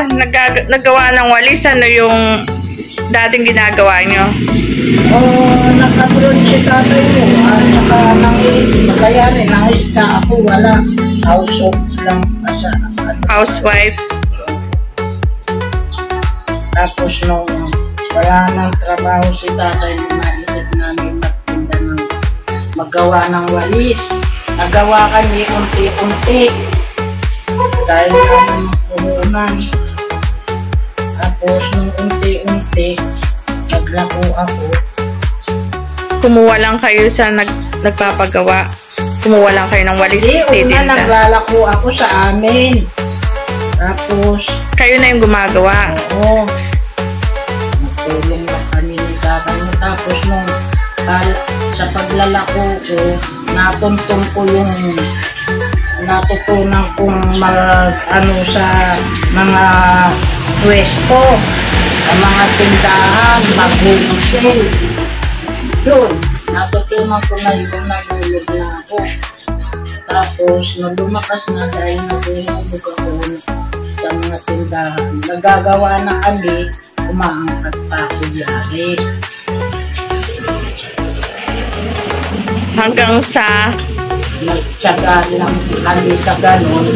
naggawa ng walis, ano yung dating ginagawa nyo? Naka-abroad si tatay mo. Kaya rin, nakita ako, wala. Household lang. Housewife. Tapos nung wala nang trabaho si tatay mo, naisip namin magtinda ng magawa ng walis. Nagawa kami unti-unti. Dahil kami puhunan. Tapos nung unti-unti, naglako ako. Kumuha lang kayo sa nagpapagawa. Kumuha lang kayo ng walis. Hindi, una naglalako ako sa amin. Tapos, kayo na yung gumagawa. Oo. Nagtulong na kami ni tatay mo. Tapos nung sa paglalako ko, natuntun ko yung natutunan kong sa mga pwesto, sa mga tindahan, mag-wholesale. Yun, natutunan ko na yun, nagulog na ako. Tapos, nung lumakas na dahil nagulog ako sa mga tindahan, nagagawa na kami, umaangkat pa ako diyan. Hanggang sa nagtsaga lang kami sa ganon,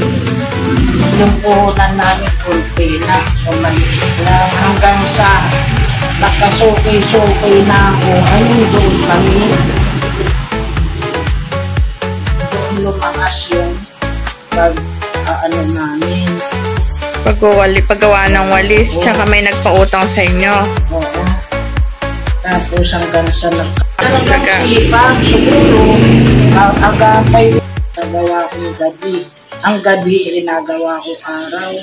yung puhunan namin kulpi na umalis lang hanggang sa nakasukay-sukay na ako. Ayun, doon kami. Doon lumakas yung namin. Paggawa ng walis, tsaka may nagpautang sa inyo. Oo. Tapos hanggang sa talagang sipag, siguro, agapay, nagawa ko gabi. Ang gabi, inagawa ko araw.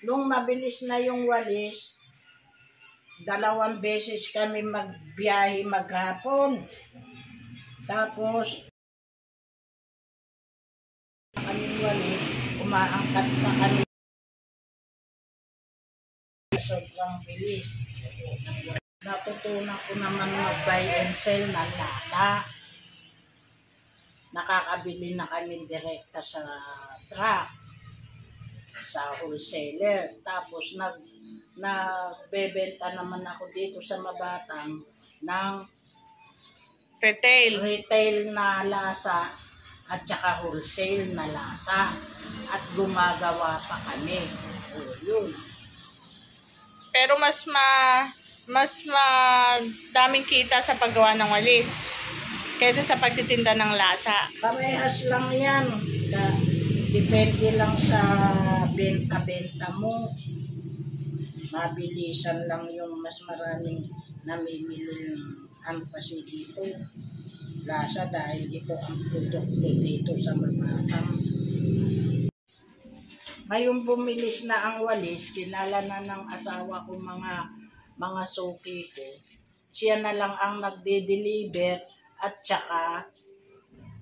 Nung mabilis na yung walis, 2 beses kami magbiyahe maghapon. Tapos, kami walis, umaangkat pa kami. Sobrang bilis. Natutunan ko naman mag-buy and sell ng lasa. Nakakabili na kami direkta sa truck, sa wholesaler. Tapos nagbebenta naman ako dito sa Mabatang ng retail na lasa at saka wholesale na lasa. At gumagawa pa kami. O yun. Pero mas daming kita sa paggawa ng walis kaysa sa pagtitinda ng lasa. Parehas lang yan. Depende lang sa benta-benta mo. Mabilisan lang yung mas maraming namimili ang kasi dito. Lasa dahil ito ang produkto dito sa Mabatang. Ngayon bumilis na ang walis, kilala na ng asawa ko mga suki ko. Siya na lang ang nagde-deliver at saka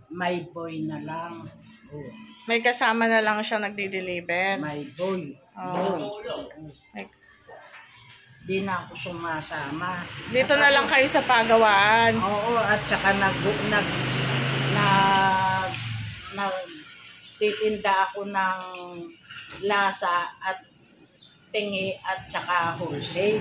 may boy na lang. Oh. May kasama na lang siya nagde-deliver. May boy. Oh. Di na ako sumasama. Dito na lang kayo sa pagawaan. Oo, at saka titinda ako ng lasa at tingi at saka wholesale.